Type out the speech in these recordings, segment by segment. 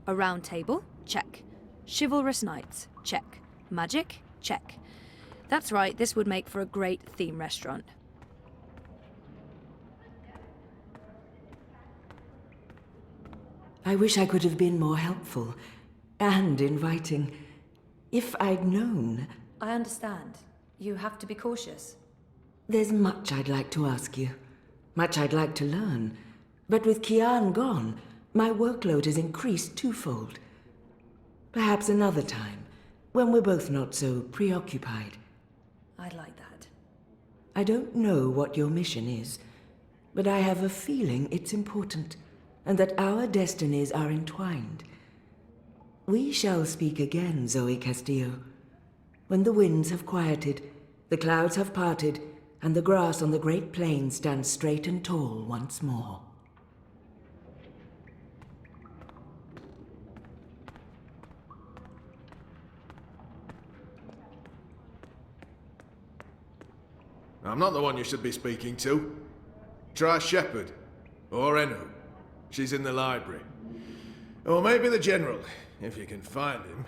A round table? Check. Chivalrous knights? Check. Magic? Check. That's right, this would make for a great theme restaurant. I wish I could have been more helpful and inviting. If I'd known. I understand. You have to be cautious. There's much I'd like to ask you, much I'd like to learn. But with Kian gone, my workload has increased twofold. Perhaps another time, when we're both not so preoccupied. I'd like that. I don't know what your mission is, but I have a feeling it's important, and that our destinies are entwined. We shall speak again, Zoe Castillo. When the winds have quieted, the clouds have parted, and the grass on the Great Plain stands straight and tall once more. I'm not the one you should be speaking to. Try Shepherd. Or Enu. She's in the library. Or maybe the General, if you can find him.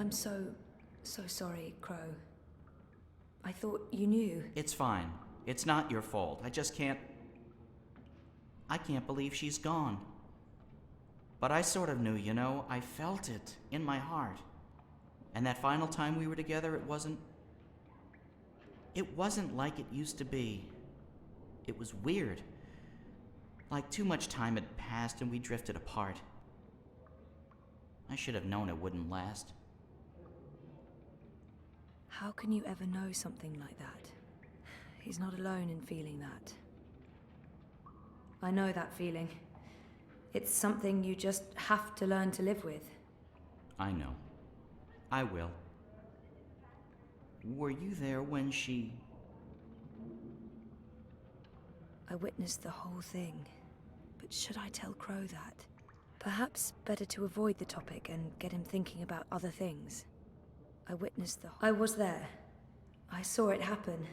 I'm so sorry, Crow. I thought you knew. It's fine. It's not your fault. I can't believe she's gone. But I sort of knew, you know. I felt it in my heart. And that final time we were together, it wasn't like it used to be. It was weird. Like too much time had passed and we drifted apart. I should have known it wouldn't last. How can you ever know something like that? He's not alone in feeling that. I know that feeling. It's something you just have to learn to live with. I know. I will. Were you there when she... I witnessed the whole thing. But should I tell Crow that? Perhaps better to avoid the topic and get him thinking about other things. I was there. I saw it happen.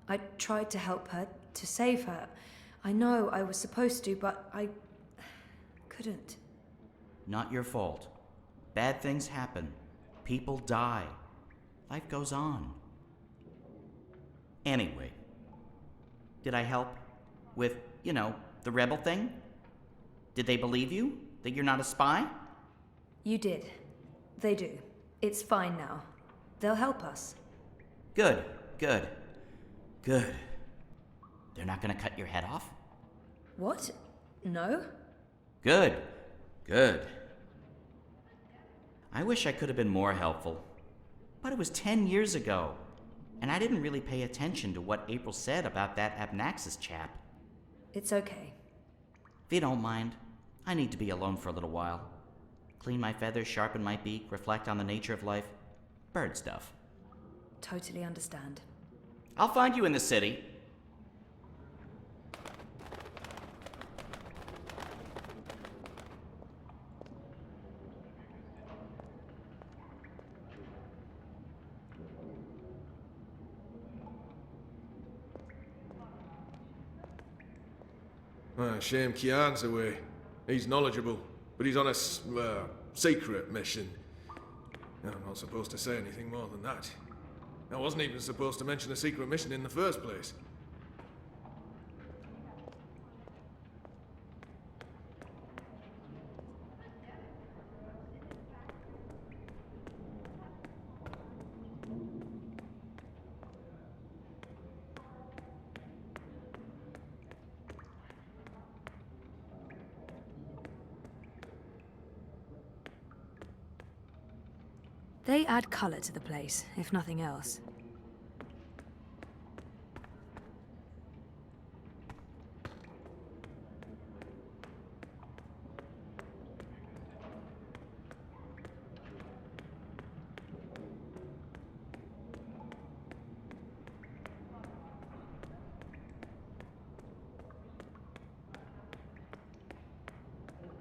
I tried to help her, to save her. I know I was supposed to, but I couldn't. Not your fault. Bad things happen. People die. Life goes on. Anyway, did I help with, the rebel thing? Did they believe you? That you're not a spy? You did. They do. It's fine now. They'll help us. Good. They're not gonna cut your head off? What? No? Good. I wish I could have been more helpful. But it was 10 years ago, and I didn't really pay attention to what April said about that Abnaxis chap. It's okay. If you don't mind, I need to be alone for a little while. Clean my feathers, sharpen my beak, reflect on the nature of life. Bird stuff. Totally understand. I'll find you in the city. Shame Kian's away. He's knowledgeable, but he's on a secret mission. I'm not supposed to say anything more than that. I wasn't even supposed to mention a secret mission in the first place. They add color to the place, if nothing else.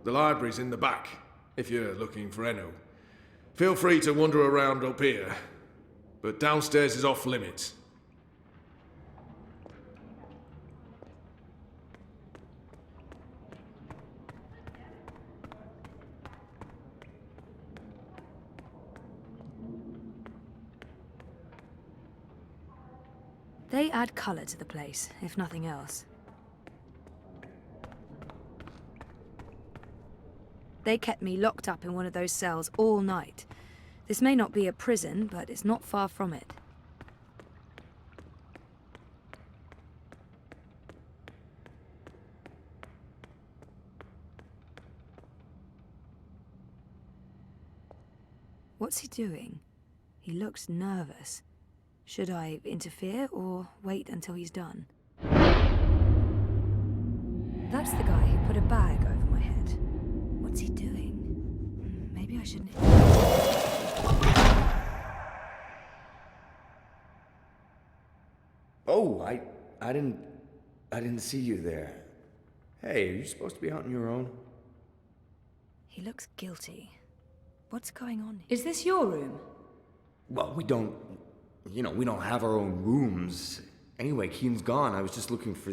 The library's in the back, if you're looking for Enu. Feel free to wander around up here, but downstairs is off limits. They add color to the place, if nothing else. They kept me locked up in one of those cells all night. This may not be a prison, but it's not far from it. What's he doing? He looks nervous. Should I interfere or wait until he's done? That's the guy who put a bag over my head. What's he doing? Maybe I shouldn't... Oh, I didn't see you there. Hey, are you supposed to be out on your own? He looks guilty. What's going on? Is this your room? Well, we don't have our own rooms. Anyway, Keen's gone. I was just looking for,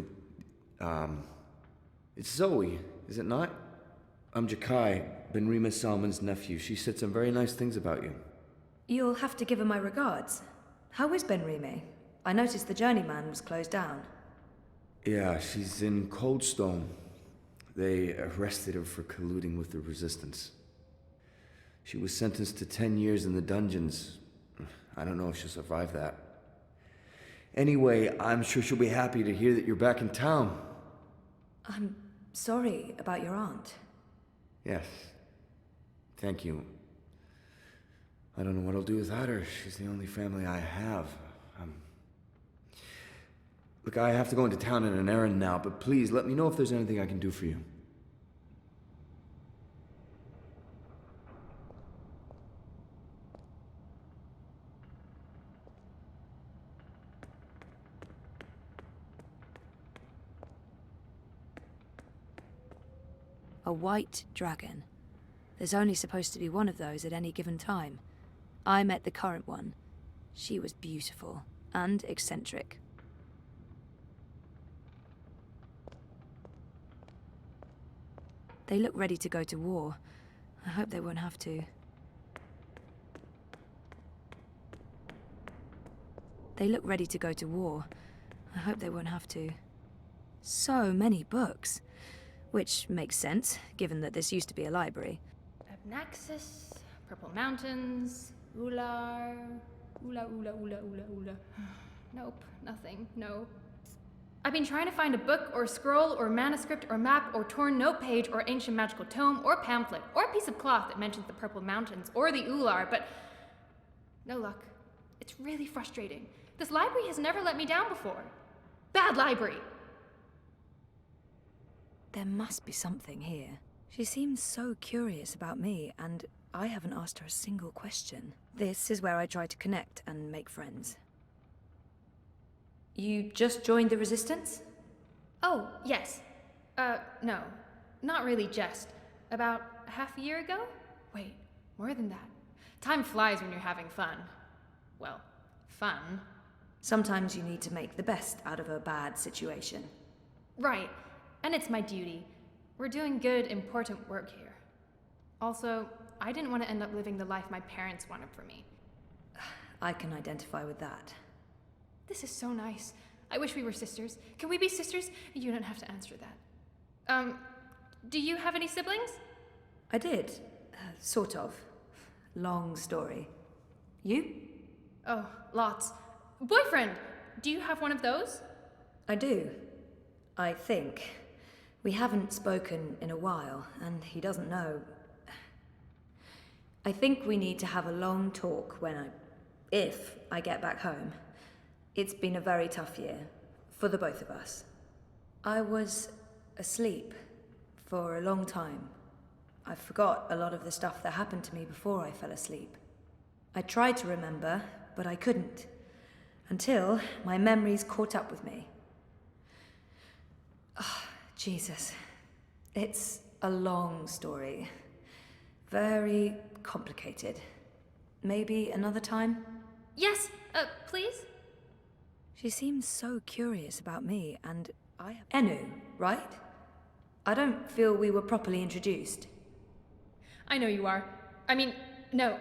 it's Zoe, is it not? I'm Jakai, Ben-Rima Salman's nephew. She said some very nice things about you. You'll have to give her my regards. How is Ben-Rime? I noticed the Journeyman was closed down. Yeah, she's in Coldstone. They arrested her for colluding with the Resistance. She was sentenced to 10 years in the dungeons. I don't know if she'll survive that. Anyway, I'm sure she'll be happy to hear that you're back in town. I'm sorry about your aunt. Yes. Thank you. I don't know what I'll do without her. She's the only family I have. Look, I have to go into town on an errand now, but please let me know if there's anything I can do for you. A white dragon. There's only supposed to be one of those at any given time. I met the current one. She was beautiful and eccentric. They look ready to go to war. I hope they won't have to. They look ready to go to war. I hope they won't have to. So many books. Which makes sense, given that this used to be a library. Abnaxis, Purple Mountains, Ular... Ula. Nope, nothing, no. I've been trying to find a book or scroll or manuscript or map or torn note page or ancient magical tome or pamphlet or piece of cloth that mentions the Purple Mountains or the Ular, but no luck. It's really frustrating. This library has never let me down before. Bad library! There must be something here. She seems so curious about me, and I haven't asked her a single question. This is where I try to connect and make friends. You just joined the Resistance? Oh, yes. No. Not really just. About half a year ago? Wait, more than that. Time flies when you're having fun. Well, fun. Sometimes you need to make the best out of a bad situation. Right. And it's my duty. We're doing good, important work here. Also, I didn't want to end up living the life my parents wanted for me. I can identify with that. This is so nice. I wish we were sisters. Can we be sisters? You don't have to answer that. Do you have any siblings? I did. Sort of. Long story. You? Oh, lots. Boyfriend! Do you have one of those? I do. I think. We haven't spoken in a while, and he doesn't know. I think we need to have a long talk if I get back home. It's been a very tough year, for the both of us. I was asleep for a long time. I forgot a lot of the stuff that happened to me before I fell asleep. I tried to remember, but I couldn't. Until my memories caught up with me. Oh, Jesus. It's a long story. Very complicated. Maybe another time? Yes, please? She seems so curious about me, and I have... Enu, right? I don't feel we were properly introduced. I know you are. I mean, no,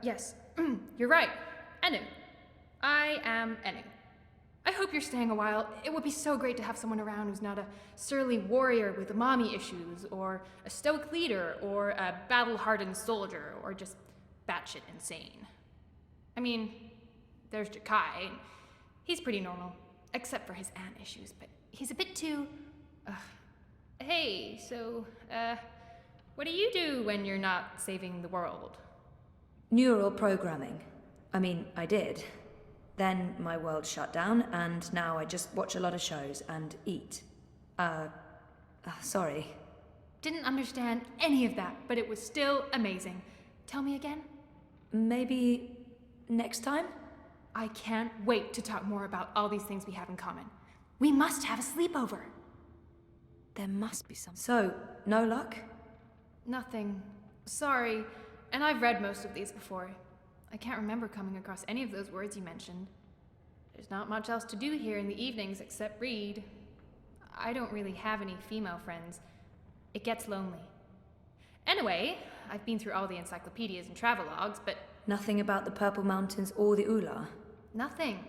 yes. You're right. Enu. I am Enu. I hope you're staying a while. It would be so great to have someone around who's not a surly warrior with mommy issues, or a stoic leader, or a battle-hardened soldier, or just batshit insane. I mean, there's Jakai. He's pretty normal, except for his aunt issues, but he's a bit too... Hey, so, what do you do when you're not saving the world? Neural programming. I mean, I did. Then my world shut down, and now I just watch a lot of shows and eat. Sorry. Didn't understand any of that, but it was still amazing. Tell me again? Maybe next time? I can't wait to talk more about all these things we have in common. We must have a sleepover. There must be some. So, no luck? Nothing. Sorry. And I've read most of these before. I can't remember coming across any of those words you mentioned. There's not much else to do here in the evenings except read. I don't really have any female friends. It gets lonely. Anyway, I've been through all the encyclopedias and travelogues, but... Nothing about the Purple Mountains or the Ular? Nothing.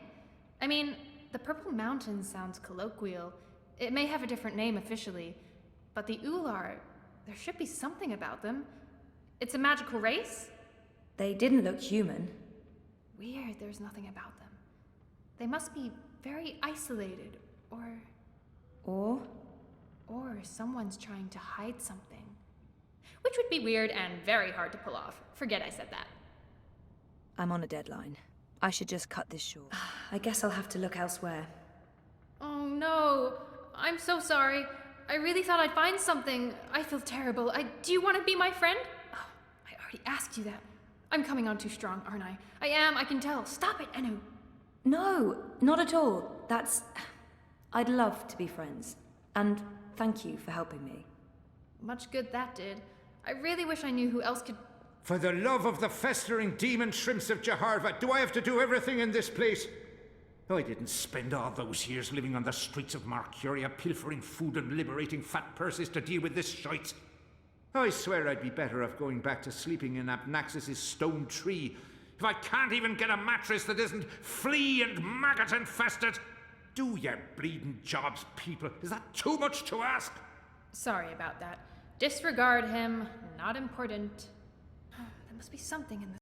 I mean, the Purple Mountains sounds colloquial. It may have a different name officially, but the Ular, there should be something about them. It's a magical race? They didn't look human. Weird, there's nothing about them. They must be very isolated, or someone's trying to hide something. Which would be weird and very hard to pull off. Forget I said that. I'm on a deadline. I should just cut this short. I guess I'll have to look elsewhere. Oh no, I'm so sorry. I really thought I'd find something. I feel terrible. Do you want to be my friend? Oh, I already asked you that. I'm coming on too strong, aren't I? I am, I can tell. Stop it, Anu. No, not at all. I'd love to be friends. And thank you for helping me. Much good that did. I really wish I knew who else could... For the love of the festering demon shrimps of Jaharva, do I have to do everything in this place? I didn't spend all those years living on the streets of Mercuria, pilfering food and liberating fat purses to deal with this shite. I swear I'd be better off going back to sleeping in Abnaxis' stone tree if I can't even get a mattress that isn't flea and maggot infested. Do your bleeding jobs, people. Is that too much to ask? Sorry about that. Disregard him. Not important. There must be something in this.